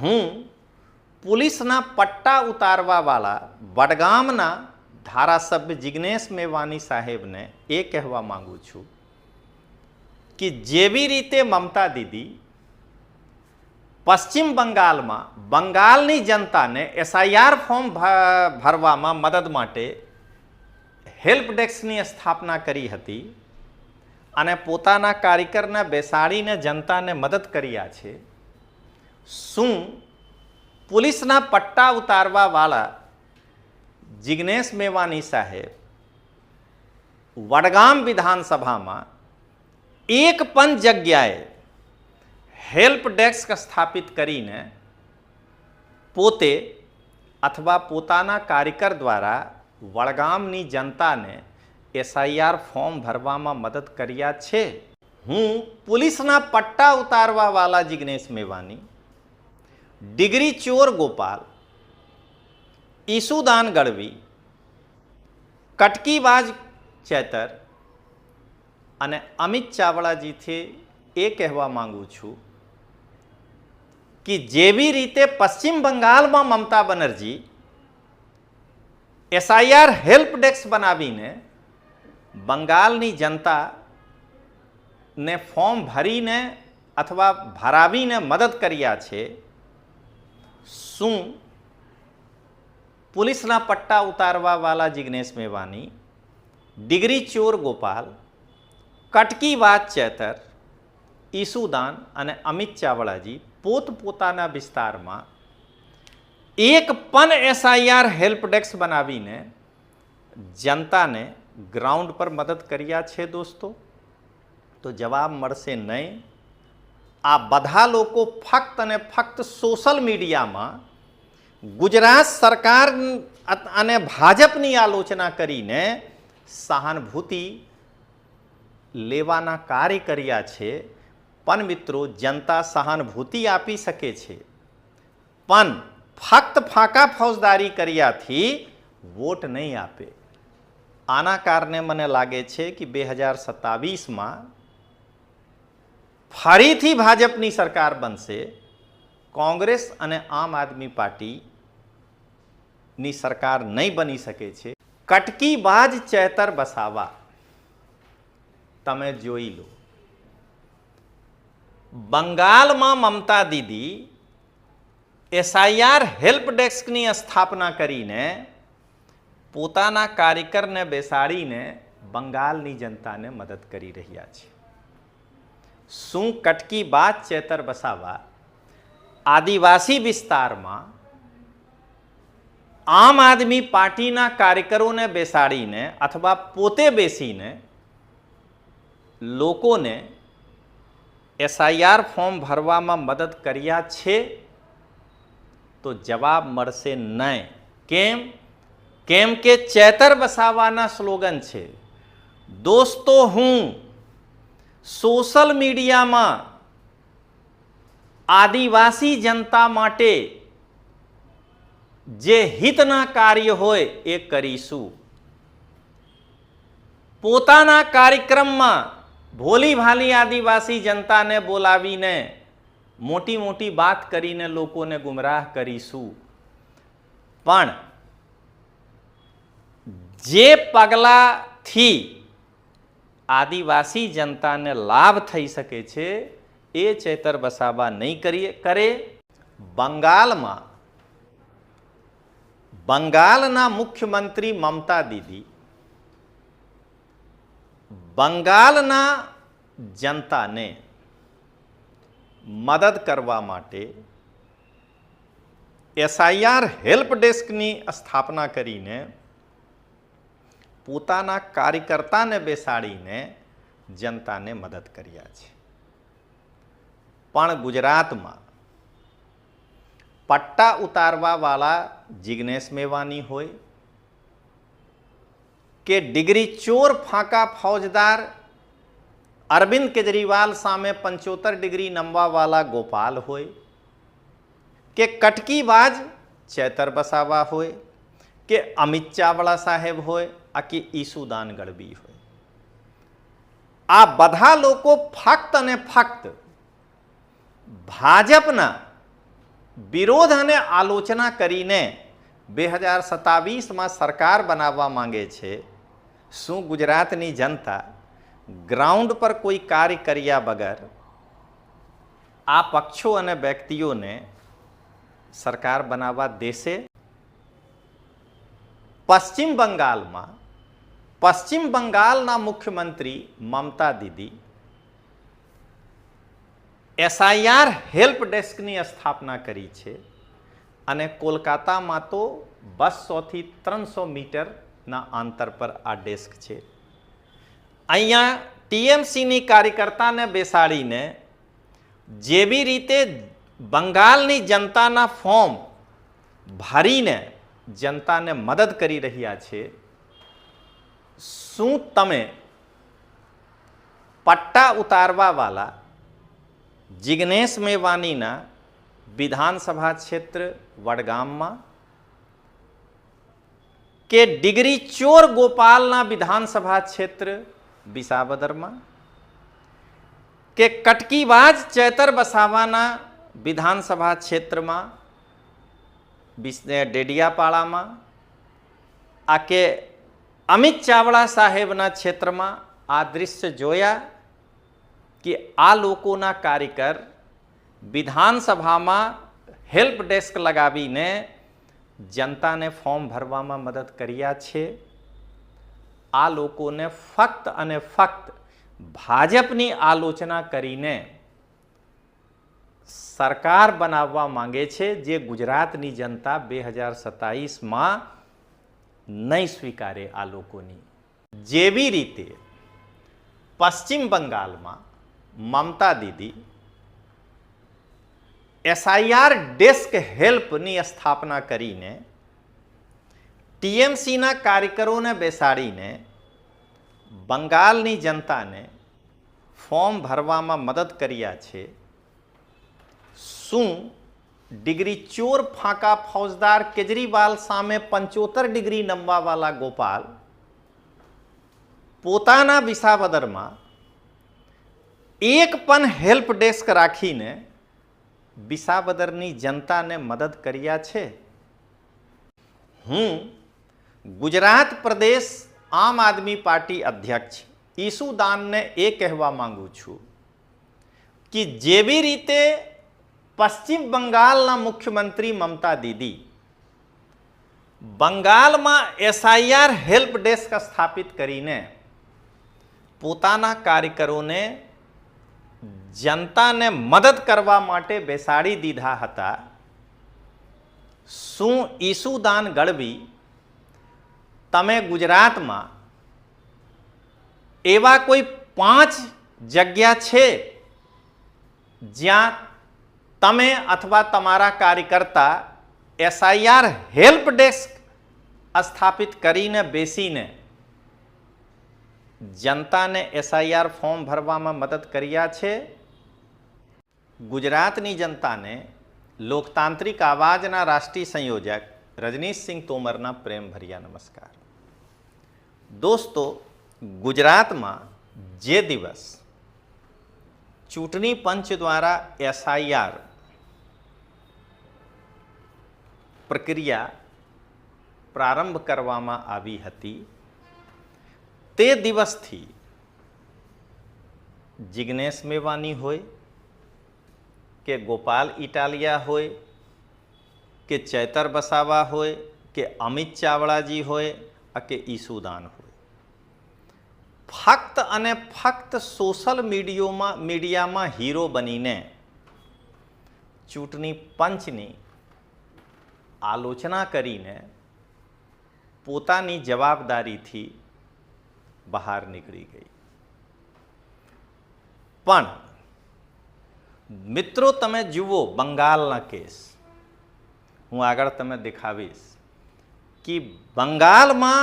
હું પોલીસના પટ્ટા ઉતારવાવાળા વડગામના ધારાસભ્ય જિગ્નેશ મેવાણી સાહેબને એ કહેવા માંગુ છું કે જેવી રીતે મમતા દીદી પશ્ચિમ બંગાળમાં બંગાળની જનતાને એસઆઈઆર ફોર્મ ભરવામાં મદદ માટે હેલ્પ ડેસ્કની સ્થાપના કરી હતી અને પોતાના કાર્યકરને બેસાડીને જનતાને મદદ કર્યા છે, શું પોલીસના પટ્ટા ઉતારવાવાળા જિગ્નેશ મેવાણી સાહેબ વડગામ વિધાનસભામાં એક પણ જગ્યાએ હેલ્પ ડેસ્ક સ્થાપિત કરીને પોતે અથવા પોતાના કાર્યકર દ્વારા વડગામની જનતાને એસઆઈઆર ફોર્મ ભરવામાં મદદ કર્યા છે? હું પોલીસના પટ્ટા ઉતારવાવાળા જિગ્નેશ મેવાણી, ડિગ્રી ચોર ગોપાલ, ઈસુદાન ગઢવી, કટકીબાજ ચેતર અને અમિત ચાવડાજીથી એ કહેવા માંગુ છું કે જેવી રીતે પશ્ચિમ બંગાળમાં Mamata Banerjee SIR help desk બનાવીને બંગાળની જનતાને ફોર્મ ભરીને અથવા ભરાવીને મદદ કર્યા છે, શું પોલીસના પટ્ટા ઉતારવાવાળા જિગ્નેશ મેવાણી, ડિગ્રી ચોર ગોપાલ, કટકીબાજ ચેતર, ઈસુદાન અને અમિત ચાવડાજી પોતપોતાના વિસ્તારમાં એક પણ એસઆઈઆર હેલ્પ ડેસ્ક બનાવીને જનતાને ગ્રાઉન્ડ પર મદદ કર્યા છે દોસ્તો? તો જવાબ મળશે નહીં. આ બધા લોકો ફક્ત અને ફક્ત સોશિયલ મીડિયામાં ગુજરાત સરકાર અને ભાજપની આલોચના કરીને સહાનુભૂતિ લેવાના કાર્ય કર્યા છે. પણ મિત્રો, જનતા સહાનુભૂતિ આપી શકે છે, પણ ફક્ત ફાંકા ફૌજદારી કર્યાથી વોટ નહીં આપે. આના કારણે મને લાગે છે કે 2027માં ફરીથી ભાજપની સરકાર બનશે. કોંગ્રેસ અને આમ આદમી પાર્ટીની સરકાર નહીં બની શકે છે. કટકીબાજ ચેતર વસાવા તમે જોઈ લો. બંગાળમાં મમતા દીદી એસઆઈઆર હેલ્પ ડેસ્કની સ્થાપના કરીને પોતાના કાર્યકરને બેસાડીને બંગાળની જનતાને મદદ કરી રહ્યા છે. શું કટકીબાજ ચેતર વસાવા આદિવાસી વિસ્તારમાં આમ આદમી પાર્ટીના કાર્યકરોને બેસાડીને અથવા પોતે બેસીને લોકોને એસઆઈઆર ફોર્મ ભરવામાં મદદ કર્યા છે? તો જવાબ મળશે નહીં. કેમ? કેમ કે ચેતર વસાવાના સ્લોગન છે, દોસ્તો હું સોશિયલ મીડિયામાં આદિવાસી જનતા માટે જે હિતના કાર્ય હોય એ કરીશું. પોતાના કાર્યક્રમમાં ભોલી ભાલી આદિવાસી જનતાને બોલાવીને મોટી મોટી વાત કરીને લોકોને ગુમરાહ કરીશું. પણ જે પગલાથી આદિવાસી જનતાને લાભ થઈ શકે છે એ ચેતર વસાવા નહીં કરે. બંગાળના મુખ્યમંત્રી મમતા દીદી બંગાળના જનતાને મદદ કરવા માટે એસઆઈઆર હેલ્પ ડેસ્કની સ્થાપના કરીને પોતાના કાર્યકર્તાને બેસાડીને જનતાને મદદ કર્યા છે. પણ ગુજરાતમાં પટ્ટા ઉતારવાવાળા જિગ્નેશ મેવાણી હોય કે ડિગ્રી ચોર ફાંકા ફૌજદાર અરવિંદ કેજરીવાલ સામે 75 ડિગ્રી નમવાવાળા ગોપાલ હોય કે કટકીબાજ ચેતર વસાવા હોય કે અમિત ચાવડા સાહેબ હોય કે ઈસુદાન ગઢવી હોય, આ બધા લોકો ફક્ત અને ફક્ત ભાજપના વિરોધ અને આલોચના કરીને 2027માં સરકાર બનાવવા માંગે છે, શું ગુજરાતની જનતા ગ્રાઉન્ડ પર કોઈ કાર્ય કર્યા વગર આ પક્ષો અને વ્યક્તિઓને સરકાર બનાવવા દેશે? પશ્ચિમ બંગાળના મુખ્યમંત્રી મમતા દીદી SIR હેલ્પ ડેસ્કની સ્થાપના કરી છે અને કોલકાતામાં તો 200થી 300 મીટરના અંતર પર આ ડેસ્ક છે. અહીંયા TMCની કાર્યકર્તાને બેસાડીને જેવી રીતે બંગાળની જનતાના ફોર્મ ભરીને જનતાને મદદ કરી રહ્યા છે, શું તમે પટ્ટા ઉતારવાવાળા જિગ્નેશ મેવાણીના વિધાનસભા ક્ષેત્ર વડગામમાં કે ડિગ્રી ચોર ગોપાલના વિધાનસભા ક્ષેત્ર વિસાવદરમાં કે કટકીબાજ ચેતર વસાવાના વિધાનસભા ક્ષેત્રમાં ડેડિયાપાડામાં આ કે અમિત ચાવડા સાહેબના ક્ષેત્રમાં આ દૃશ્ય જોયા કે આ લોકોના કાર્યકર વિધાનસભામાં હેલ્પ ડેસ્ક લગાવીને જનતાને ફોર્મ ભરવામાં મદદ કર્યા છે. આ લોકોને ફક્ત અને ફક્ત ભાજપની આલોચના કરીને સરકાર બનાવવા માંગે છે, જે ગુજરાતની જનતા 2027માં નહીં સ્વીકારે. આ લોકોની જેવી રીતે પશ્ચિમ બંગાળમાં મમતા દીદી SIR ડેસ્ક હેલ્પની સ્થાપના કરીને TMCના કાર્યકરોને બેસાડીને બંગાળની જનતાને ફોર્મ ભરવામાં મદદ કર્યા છે, શું ડિગ્રી ચોર ફાંકા ફૌજદાર કેજરીવાલ સામે 75 ડિગ્રી નમવાવાળા ગોપાલ પોતાના વિસાવદરમાં એક પણ હેલ્પ ડેસ્ક રાખીને વિસાવદરની જનતાને મદદ કર્યા છે? હું ગુજરાત પ્રદેશ આમ આદમી પાર્ટી અધ્યક્ષ ઈસુદાનને એ કહેવા માંગુ છું કે જેવી રીતે પશ્ચિમ બંગાળના મુખ્યમંત્રી મમતા દીદી બંગાળમાં SIR હેલ્પ ડેસ્ક સ્થાપિત કરીને પોતાના કાર્યકરોને જનતાને મદદ કરવા માટે બેસાડી દીધા હતા, શું ઈસુદાન ગઢવી તમે ગુજરાતમાં એવા કોઈ 5 જગ્યા છે જ્યાં તમે અથવા તમારા કાર્યકર્તા SIR હેલ્પ ડેસ્ક સ્થાપિત કરીને બેસીને જનતાને SIR ફોર્મ ભરવામાં મદદ કર્યા છે? ગુજરાતની જનતાને લોકતાંત્રિક આવાજના રાષ્ટ્રીય સંયોજક રજનીશસિંહ તોમરના પ્રેમભર્યા નમસ્કાર. દોસ્તો, ગુજરાતમાં જે દિવસ ચૂંટણી પંચ દ્વારા SIR પ્રક્રિયા પ્રારંભ કરવામાં આવી હતી, તે દિવસથી જિગ્નેશ મેવાણી હોય કે ગોપાલ ઇટાલિયા હોય કે ચેતર વસાવા હોય કે અમિત ચાવડાજી હોય કે ઈસુદાન હોય, ફક્ત અને ફક્ત સોશિયલ મીડિયામાં હીરો બનીને ચૂંટણી પંચની આલોચના કરીને પોતાની જવાબદારીથી બહાર નીકળી ગઈ. પણ મિત્રો, તમે જુઓ બંગાળના કેસ, હું આગળ તમે દેખાવીશ કે બંગાળમાં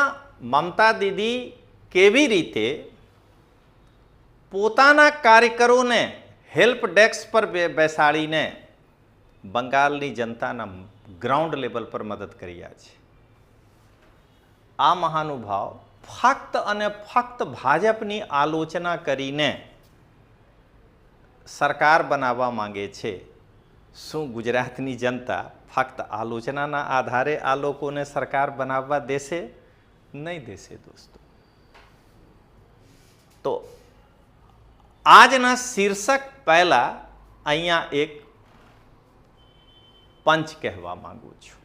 મમતા દીદી કેવી રીતે પોતાના કાર્યકરોને હેલ્પ ડેસ્ક પર બેસાડીને બંગાળની જનતાના ગ્રાઉન્ડ લેવલ પર મદદ કર્યા છે. આ મહાનુભાવ ફક્ત અને ફક્ત ભાજપની આલોચના કરીને સરકાર બનાવવા માંગે છે, શું ગુજરાતની જનતા ફક્ત આલોચનાના આધારે આ લોકોને સરકાર બનાવવા દેશે? નહીં દેશે દોસ્તો. તો આજના શીર્ષક પહેલા અહીંયા એક પંચ કહેવા માંગુ છું.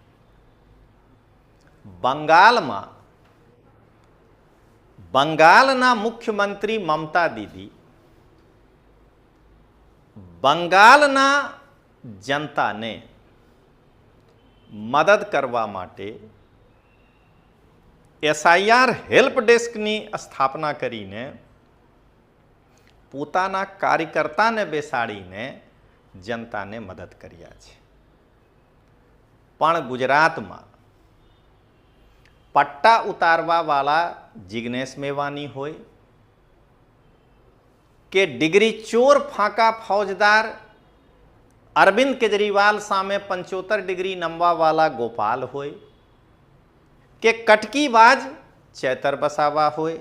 બંગાળના મુખ્યમંત્રી મમતા દીદી બંગાળના જનતાને મદદ કરવા માટે SIR હેલ્પ ડેસ્કની સ્થાપના કરીને પોતાના કાર્યકર્તાને બેસાડીને જનતાને મદદ કર્યા છે. પણ ગુજરાતમાં પટ્ટા ઉતારવાવાળા જિગ્નેશ મેવાની હોય કે ડિગ્રી ચોર ફાંકા ફૌજદાર અરવિંદ કેજરીવાલ સામે 75 ડિગ્રી નમવાવાળા ગોપાલ હોય કે કટકીબાજ ચેતર વસાવા હોય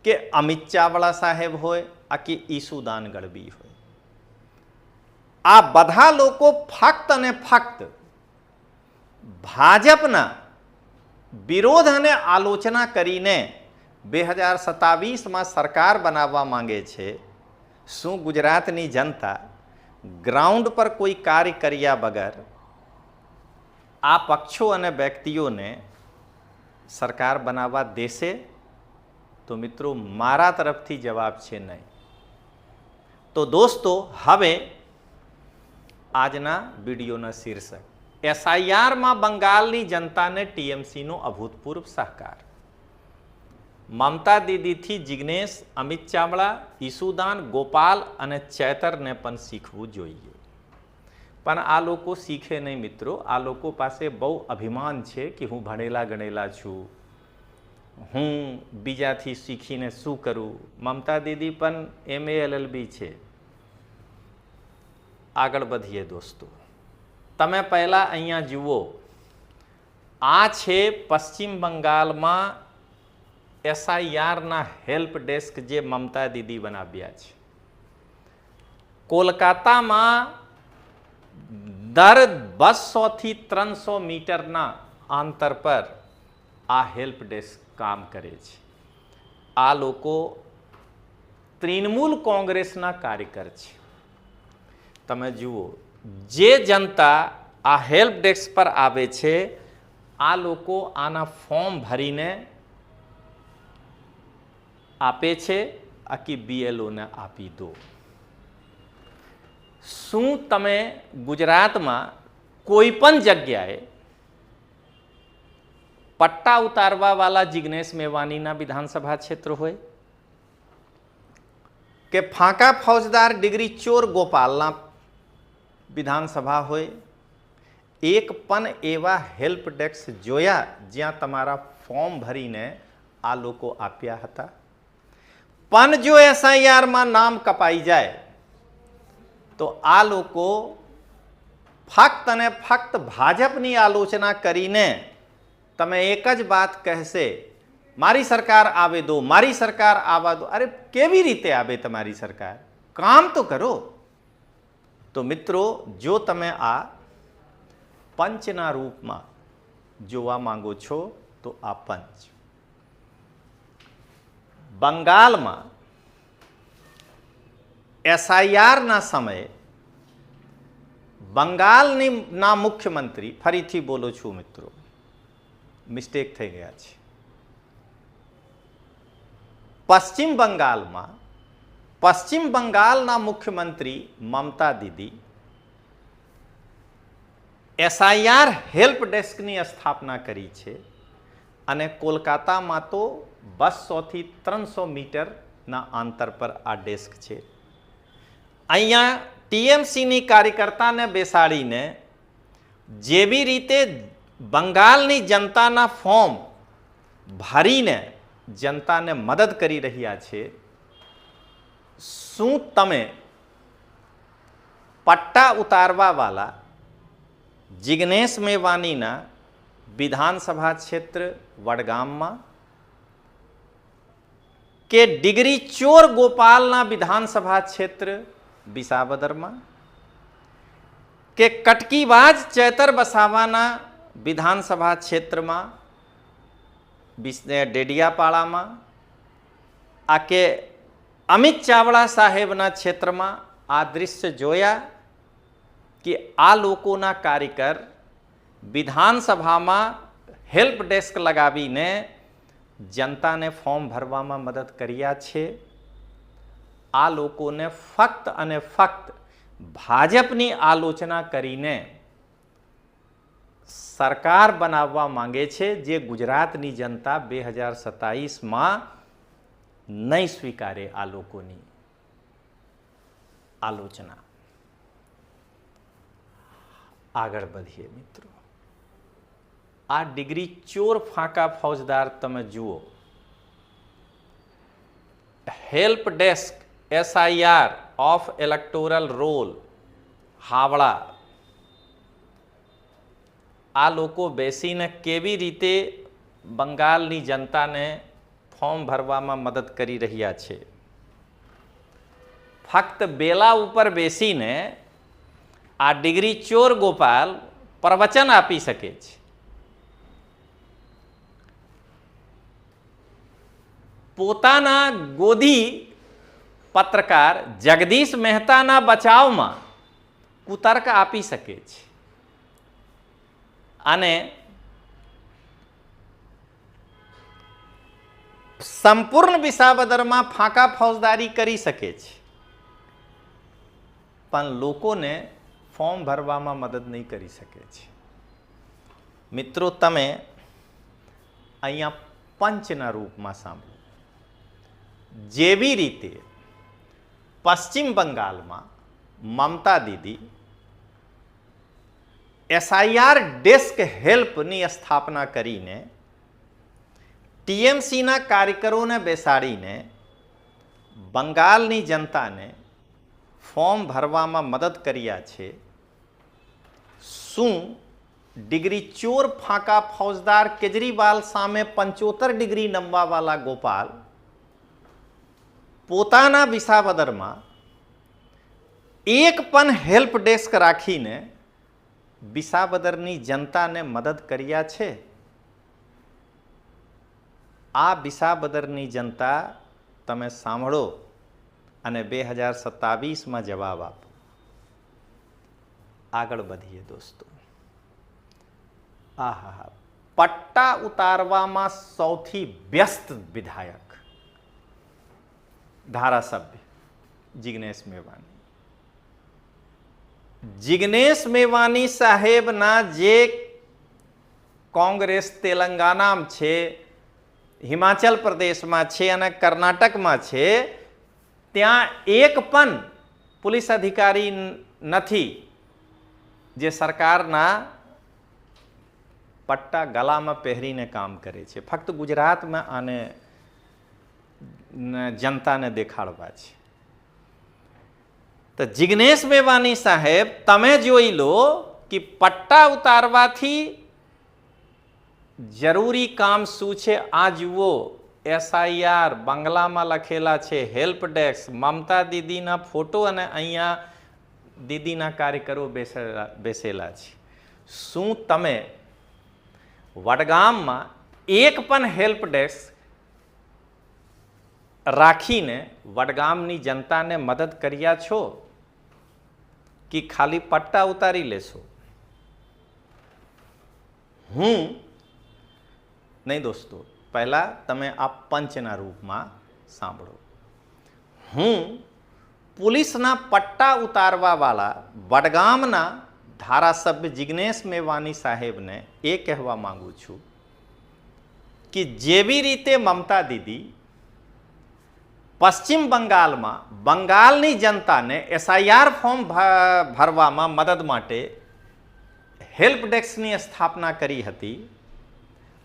કે અમિત ચાવડા સાહેબ હોય કે ઈસુદાન ગઢવી હોય, આ બધા લોકો ફક્ત અને ફક્ત ભાજપના વિરોધ અને આલોચના કરીને 2027માં સરકાર બનાવવા માંગે છે. શું ગુજરાતની જનતા ગ્રાઉન્ડ પર કોઈ કાર્ય કર્યા વગર આ પક્ષો અને વ્યક્તિઓને સરકાર બનાવવા દેશે? તો મિત્રો મારા તરફથી જવાબ છે નહીં. તો દોસ્તો હવે આજના વિડીયોના શીર્ષક SIRમાં બંગાળની જનતાને TMCનો અભૂતપૂર્વ સહકાર. મમતા દીદીથી જિગ્નેશ, અમિત ચાવડા, ઈસુદાન, ગોપાલ અને ચેતરને પણ શીખવું જોઈએ. પણ આ લોકો શીખે નહીં મિત્રો. આ લોકો પાસે બહુ અભિમાન છે કે હું ભણેલા ગણેલા છું, હું બીજાથી શીખીને શું કરું. મમતા દીદી પણ MA LLB છે. આગળ વધીએ દોસ્તો. તમે પહેલા અહીંયા જુઓ, આ છે પશ્ચિમ બંગાળમાં SIRના હેલ્પ ડેસ્ક જે મમતા દીદી બનાવ્યા છે. કોલકાતામાં દર 200થી 300 મીટરના અંતર પર આ હેલ્પ ડેસ્ક કામ કરે છે. આ લોકો તૃણમૂલ કોંગ્રેસના કાર્યકર છે. તમે જુઓ, જે જનતા આ હેલ્પ ડેસ્ક પર આવે છે, આ લોકો આના ફોર્મ ભરીને આપે છે કે BLOને આપી દો. શું તમે ગુજરાતમાં કોઈ પણ જગ્યાએ પટ્ટા ઉતારવાવાળા જિગ્નેશ મેવાનીના વિધાનસભા ક્ષેત્ર હોય કે ફાંકા ફૌજદાર ડિગ્રી ચોર ગોપાલના વિધાનસભા હોય, એક પણ એવા હેલ્પ ડેસ્ક જોયા જ્યાં તમારા ફોર્મ ભરીને આ લોકો આપ્યા હતા? પણ જો SIRમાં નામ કપાઈ જાય તો આ લોકો ફક્ત અને ફક્ત ભાજપની આલોચના કરીને તમે એક જ વાત કહેશે, મારી સરકાર આવે દો, મારી સરકાર આવવા દો. અરે કેવી રીતે આવે તમારી સરકાર? કામ તો કરો. તો મિત્રો, જો તમે આ પંચના રૂપમાં જોવા માંગો છો તો આ પંચ બંગાળમાં SIRના સમયે બંગાળના મુખ્યમંત્રી, ફરીથી બોલું છું મિત્રો, મિસ્ટેક થઈ ગયા છે. પશ્ચિમ બંગાળના મુખ્યમંત્રી મમતા દીદી SIR હેલ્પ ડેસ્કની સ્થાપના કરી છે અને કોલકાતામાં તો 200થી 300 મીટરના અંતર પર આ ડેસ્ક છે. અહીંયા TMCની કાર્યકર્તાને બેસાડીને જેવી રીતે બંગાળની જનતાના ફોર્મ ભરીને જનતાને મદદ કરી રહ્યા છે, શું તમે પટ્ટા ઉતારવાવાળા જિગ્નેશ મેવાનીના વિધાનસભા ક્ષેત્ર વડગામમાં કે ડિગ્રી ચોર ગોપાલના વિધાનસભા ક્ષેત્ર વિસાવદરમાં કે કટકીબાજ ચેતર વસાવાના વિધાનસભા ક્ષેત્રમાં ડેડિયાપાડામાં આ કે અમિત ચાવડા સાહેબના ક્ષેત્રમાં આ દૃશ્ય જોયા કે આ લોકોના કાર્યકર વિધાનસભામાં હેલ્પ ડેસ્ક લગાવીને જનતાને ફોર્મ ભરવામાં મદદ કર્યા છે. આ લોકોને ફક્ત અને ફક્ત ભાજપની આલોચના કરીને સરકાર બનાવવા માંગે છે, જે ગુજરાતની જનતા 2027માં નહીં સ્વીકારે આ લોકોની આલોચના. આગળ વધીએ મિત્રો. આ ડિગ્રી ચોર ફાંકા ફૌજદાર તમે જુઓ. Help desk SIR of electoral roll Howrah. આ લોકો બેસીને કેવી રીતે બંગાળની જનતાને ફોર્મ ભરવામાં મદદ કરી રહ્યા છે. ફક્ત બેલા ઉપર બેસીને આ ડિગ્રી ચોર ગોપાલ પ્રવચન આપી શકે છે. પોતાના ગોદી પત્રકાર જગદીશ મહેતાના બચાવમાં કુતર્ક આપી શકે છે અને સંપૂર્ણ વિસાવદરમાં ફાંકા ફૌજદારી કરી શકે છે, પણ લોકોને ફોર્મ ભરવામાં મદદ નહીં કરી શકે છે. મિત્રો, તમે અહીંયા પંચના રૂપમાં સાંભળો. જેવી રીતે પશ્ચિમ બંગાળમાં મમતા દીદી SIR ડેસ્ક હેલ્પની સ્થાપના કરીને TMCના કાર્યકરોને બેસાડીને બંગાળની જનતાને ફોર્મ ભરવામાં મદદ કર્યા છે, શું ડિગ્રી ચોર ફાંકા ફૌજદાર કેજરીવાલ સામે 75 ડિગ્રી નમવાવાળા ગોપાલ પોતાના વિસાવદરમાં એક પણ હેલ્પ ડેસ્ક રાખીને વિસાવદરની જનતાને મદદ કર્યા છે? આ વિસાવદરની જનતા તમે સાંભળો અને 2027માં જવાબ આપો. આગળ વધીએ દોસ્તો. આહા, પટ્ટા ઉતારવામાં સૌથી વ્યસ્ત વિધાયક ધારાસભ્ય જિગ્નેશ મેવાણી. જિગ્નેશ મેવાણી સાહેબના જે કોંગ્રેસ તેલંગાનામાં છે, હિમાચલ પ્રદેશમાં છે અને કર્ણાટકમાં છે, ત્યાં એક પણ પોલીસ અધિકારી નથી જે સરકારના પટ્ટા ગળામાં પહેરીને કામ કરે છે. ફક્ત ગુજરાતમાં આને જનતાને દેખાડવા છે. તો જિગ્નેશ મેવાણી સાહેબ, તમે જોઈ લો કે પટ્ટા ઉતારવાથી જરૂરી કામ શું છે. આ જુઓ, SIR બાંગ્લામાં લખેલા છે, હેલ્પ ડેસ્ક, મમતા દીદીના ફોટો અને અહીંયા દીદીના કાર્યકરો બેસેલા છે. શું તમે વડગામમાં એક પણ હેલ્પ ડેસ્ક રાખીને વડગામની જનતાને મદદ કર્યા છો કે ખાલી પટ્ટા ઉતારી લેશો? હું નહીં દોસ્તો, પહેલા તમે આ પંચના રૂપમાં સાંભળો. હું પોલીસના પટ્ટા ઉતારવાવાળા વડગામના ધારાસભ્ય જિગ્નેશ મેવાણી સાહેબને એ કહેવા માંગુ છું કે જેવી રીતે મમતા દીદી પશ્ચિમ બંગાળમાં બંગાળની જનતાને SIR ફોર્મ ભરવામાં મદદ માટે હેલ્પ ડેસ્કની સ્થાપના કરી હતી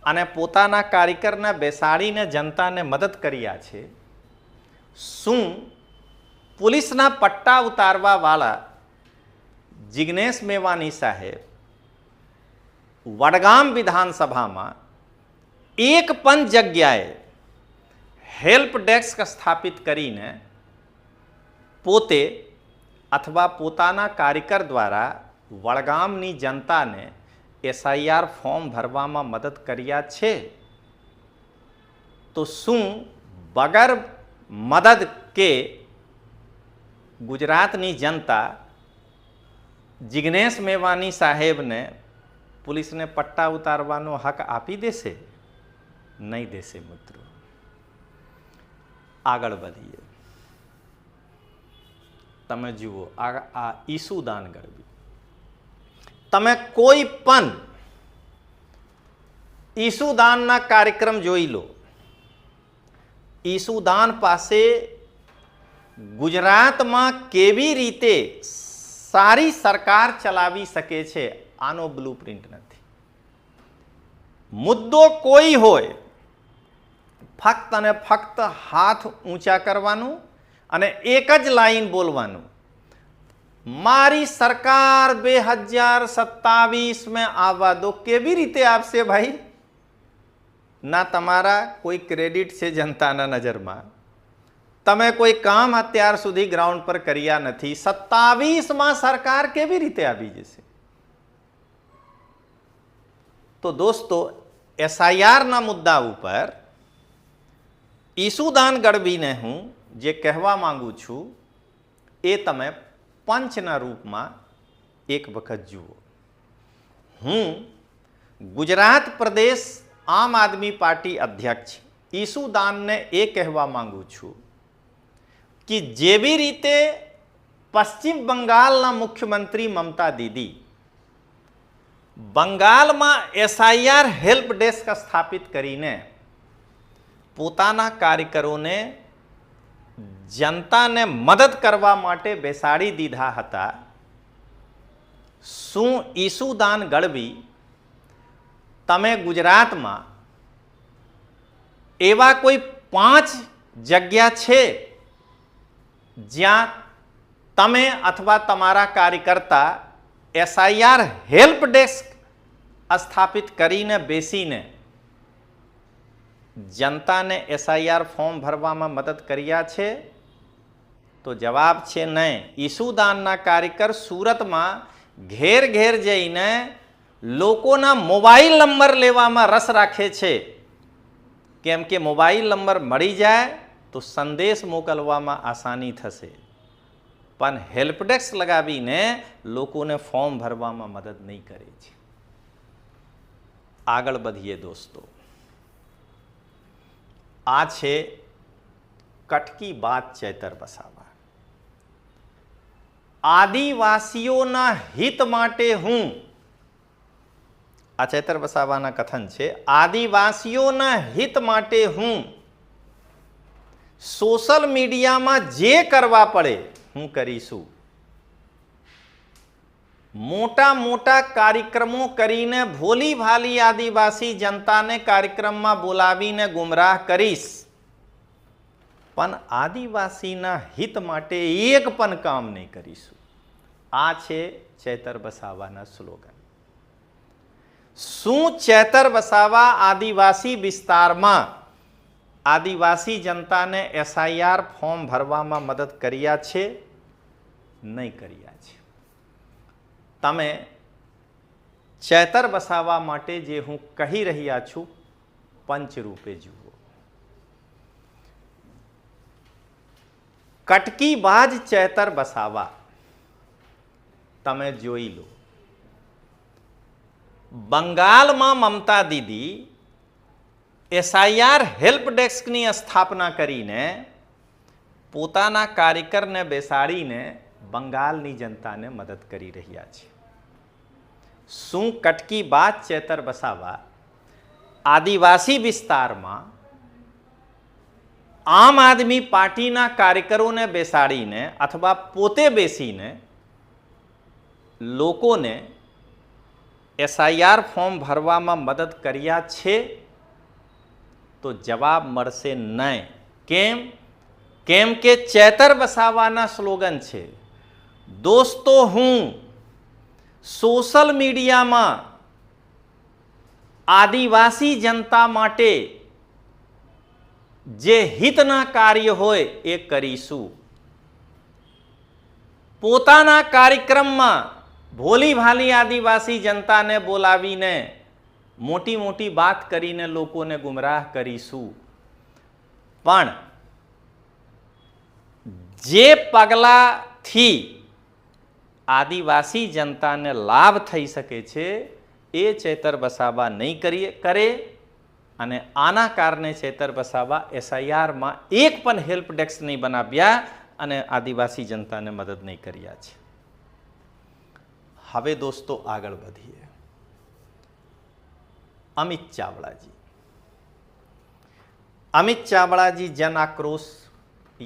અને પોતાના કાર્યકરને બેસાડીને જનતાને મદદ કર્યા છે, શું પોલીસના પટ્ટા ઉતારવાવાળા જિગ્નેશ મેવાણી સાહેબ વડગામ વિધાનસભામાં એક પણ જગ્યાએ હેલ્પ ડેસ્ક સ્થાપિત કરીને પોતે અથવા પોતાના કાર્યકર દ્વારા વડગામની જનતાને એસઆઈઆર ફોર્મ ભરવામાં મદદ કર્યા છે, તો શું વગર મદદ કે ગુજરાતની જનતા જિગ્નેશ મેવાણી સાહેબને પોલીસને પટ્ટા ઉતારવાનો હક આપી દેશે? નહીં દેશે મિત્રો. આગળ વધીએ. તમે જુઓ આ ઈસુદાન ગઢવી, તમે કોઈ પણ ઈસુદાનના કાર્યક્રમ જોઈ લો. ઈસુદાન પાસે ગુજરાતમાં કેવી રીતે સારી સરકાર ચલાવી શકે છે આનો બ્લુપ્રિન્ટ નથી. મુદ્દો કોઈ હોય, ફક્ત અને ફક્ત હાથ ઊંચા કરવાનું અને એક જ લાઈન બોલવાનું, મારી સરકાર 2027 में આવવા દો. કેવી રીતે આપશે ભાઈ? ના તમારા કોઈ ક્રેડિટ છે જનતાના નજરમાં, તમે કોઈ કામ અત્યાર સુધી ગ્રાઉન્ડ પર કર્યા નથી. 27માં સરકાર કેવી રીતે આવી જશે? તો દોસ્તો, એસઆઈઆરના મુદ્દા ઉપર ઈસુદાન ગઢવીને હું જે કહેવા માંગુ છું એ તમે પંચના રૂપમાં એક વખત જુઓ. હું ગુજરાત પ્રદેશ આમ આદમી પાર્ટી અધ્યક્ષ ઈસુદાનને એ કહેવા માંગુ છું કે જેવી રીતે પશ્ચિમ બંગાળના મુખ્યમંત્રી મમતા દીદી બંગાળમાં એસઆઈઆર હેલ્પ ડેસ્ક સ્થાપિત કરીને પોતાના કાર્યકરોને જનતાને મદદ કરવા માટે બેસાડી દીધા હતા, શું ઈસુદાન ગઢવી તમે ગુજરાતમાં એવા કોઈ 5 જગ્યા છે જ્યાં તમે અથવા તમારા કાર્યકર્તા એસઆઈઆર હેલ્પ ડેસ્ક સ્થાપિત કરીને બેસીને જનતાને એસઆઈઆર ફોર્મ ભરવામાં મદદ કર્યા છે? તો જવાબ છે નહીં. ઈસુદાનના કાર્યકર સુરતમાં ઘેર ઘેર જઈને લોકોના મોબાઈલ નંબર લેવામાં રસ રાખે છે, કેમ કે મોબાઈલ નંબર મળી જાય તો સંદેશ મોકલવામાં આસાની થશે, પણ હેલ્પ ડેસ્ક લગાવીને લોકોને ફોર્મ ભરવામાં મદદ નહીં કરે છે. આગળ વધીએ દોસ્તો. આ છે કટકી બાત ચેતર વસાવા. આદિવાસીઓના હિત માટે હું, આ ચેતર વસાવાના કથન છે, આદિવાસીઓના હિત માટે હું સોશિયલ મીડિયામાં જે કરવા પડે હું કરીશું. મોટા મોટા કાર્યક્રમો કરીને ભોલી ભાલી આદિવાસી જનતાને કાર્યક્રમમાં બોલાવીને ગુમરાહ કરીશ, પણ આદિવાસીના હિત માટે એક પણ કામ નહીં કરીશું. આ છે ચેતર વસાવાના સ્લોગન. શું ચેતર વસાવા આદિવાસી વિસ્તારમાં આદિવાસી જનતાને એસઆઈઆર ફોર્મ ભરવામાં મદદ કર્યા છે? નહીં કર્યા છે. તમે ચેતર વસાવા માટે જે હું કહી રહ્યા છું પંચરૂપે જુઓ. કટકીબાજ ચેતર વસાવા તમે જોઈ લો. બંગાળમાં મમતા દીદી એસઆઈઆર હેલ્પ ડેસ્કની સ્થાપના કરીને પોતાના કાર્યકરને બેસાડીને બંગાળની જનતાને મદદ કરી રહ્યા છે. શું કટકીબાજ ચેતર વસાવા આદિવાસી વિસ્તારમાં આમ આદમી પાર્ટીના કાર્યકરોને બેસાડીને અથવા પોતે બેસીને લોકોને એસઆઈઆર ફોર્મ ભરવામાં મદદ કર્યા છે? તો જવાબ મળશે નહીં. કેમ? કેમ કે ચેતર વસાવાના સ્લોગન છે, દોસ્તો હું સોશિયલ મીડિયામાં આદિવાસી જનતા માટે જે હિતના કાર્ય હોય એ કરીશું. પોતાના કાર્યક્રમમાં ભોલી ભાલી આદિવાસી જનતાને બોલાવીને મોટી મોટી વાત કરીને લોકોને ગુમરાહ કરીશું, પણ જે પગલાથી આદિવાસી જનતાને લાભ થઈ શકે છે એ ચેતર વસાવા નહીં કરે, અને આના કારણે ચેતર વસાવા એસઆઈઆરમાં એક પણ હેલ્પ ડેસ્ક નહીં બનાવ્યા અને આદિવાસી જનતાને મદદ નહીં કર્યા છે. હવે દોસ્તો આગળ વધીએ. અમિત ચાવડાજી જન આક્રોશ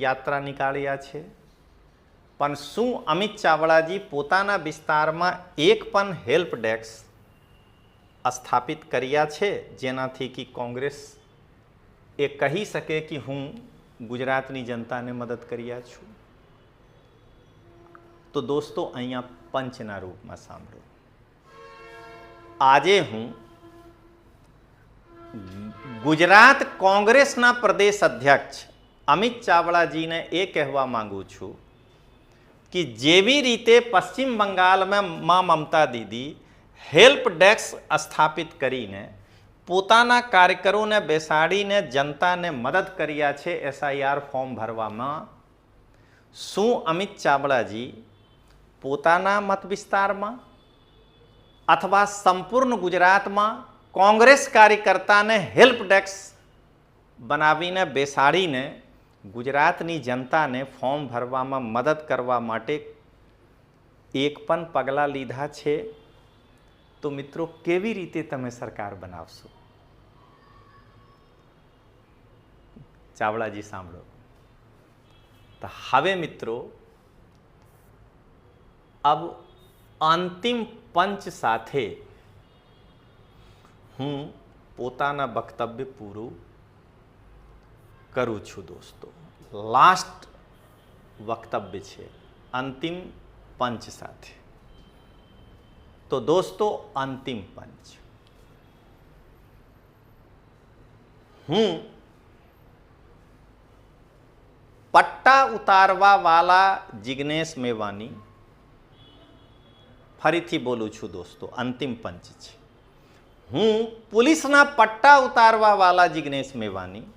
યાત્રા નીકાળ્યા છે, પણ શું અમિત ચાવડાજી પોતાના વિસ્તારમાં એક પણ હેલ્પ ડેસ્ક સ્થાપિત કર્યા છે જેનાથી કે કોંગ્રેસ એ કહી શકે કે હું ગુજરાતની જનતાને મદદ કર્યા છું? તો દોસ્તો અહીંયા પંચના રૂપમાં સાંભળો. આજે હું ગુજરાત કોંગ્રેસના પ્રદેશ અધ્યક્ષ અમિત ચાવડાજીને એ કહેવા માંગુ છું કે જેવી રીતે પશ્ચિમ બંગાળમાં મમતા દીદી હેલ્પ ડેસ્ક સ્થાપિત કરીને પોતાના કાર્યકરોને બેસાડીને જનતાને મદદ કર્યા છે એસઆઈઆર ફોર્મ ભરવામાં, શું અમિત ચાવડાજી પોતાના મત વિસ્તારમાં અથવા સંપૂર્ણ ગુજરાતમાં કોંગ્રેસ કાર્યકર્તાને હેલ્પ ડેસ્ક બનાવીને બેસાડીને ગુજરાતની જનતાને ફોર્મ ભરવામાં મદદ કરવા માટે એક પણ પગલાં લીધા છે? તો મિત્રો કેવી રીતે તમે સરકાર બનાવશો? ચાવડાજી સાંભળો. તો હવે મિત્રો अब અંતિમ પંચ સાથે હું પોતાના વક્તવ્ય પૂરું કરું છું. દોસ્તો લાસ્ટ વક્તવ્ય છે અંતિમ પંચ સાથે. તો દોસ્તો અંતિમ પંચ, હું પટ્ટા ઉતારવા વાલા જિગ્નેશ મેવાની, ફરીથી બોલું છું દોસ્તો, અંતિમ પંચ છે. હું પોલીસના પટ્ટા ઉતારવા વાલા જિગ્નેશ મેવાની,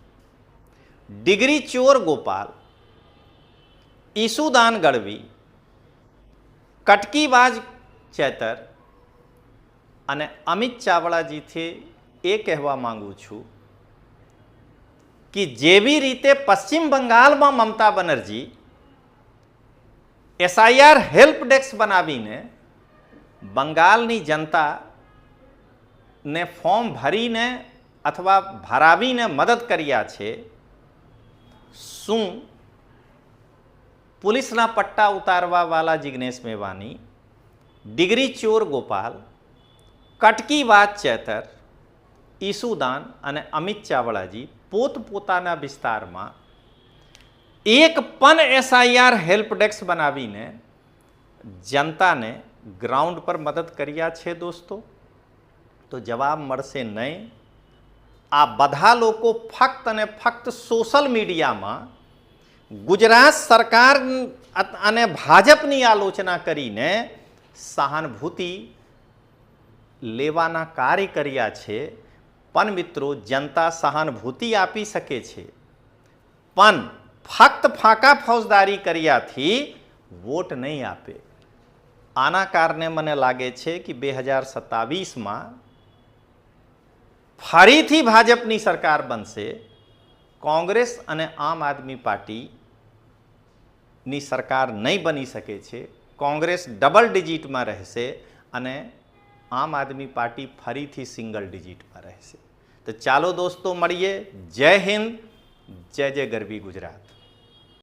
ડિગ્રી ચોર ગોપાલ, ઈસુદાન ગઢવી, કટકીબાજ ચેતર અને અમિત ચાવડાજીથી એ કહેવા માંગુ છું કે જેવી રીતે પશ્ચિમ બંગાળમાં Mamata Banerjee SIR help desk બનાવીને બંગાળની જનતાને ફોર્મ ભરીને અથવા ભરાવીને મદદ કર્યા છે, શું પોલીસના પટ્ટા ઉતારવા વાલા જિગ્નેશ મેવાની, ડિગ્રી ચોર ગોપાલ, કટકીબાજ ચેતર, ઈસુદાન અને અમિત ચાવડાજી પોતપોતાના વિસ્તારમાં એક પણ એસઆઈઆર હેલ્પ ડેસ્ક બનાવીને જનતાને ગ્રાઉન્ડ પર મદદ કર્યા છે? દોસ્તો તો જવાબ મળશે નહીં. આ બધા લોકો ફક્ત અને ફક્ત સોશિયલ મીડિયામાં ગુજરાત સરકાર અને ભાજપની આલોચના કરીને સહાનુભૂતિ લેવાના કાર્ય કર્યા છે. પણ મિત્રો જનતા સહાનુભૂતિ આપી શકે છે, પણ ફક્ત ફાંકા ફૌજદારી કર્યાથી વોટ નહીં આપે. આના કારણે મને લાગે છે કે 2027માં ફરીથી ભાજપની સરકાર બનશે. કોંગ્રેસ અને આમ આદમી પાર્ટીની સરકાર નહીં બની શકે છે. કોંગ્રેસ ડબલ ડિજિટમાં રહેશે અને આમ આદમી પાર્ટી ફરીથી સિંગલ ડિજિટમાં રહેશે. તો ચાલો દોસ્તો મળીએ. જય હિન્દ, જય જય ગરવી ગુજરાત.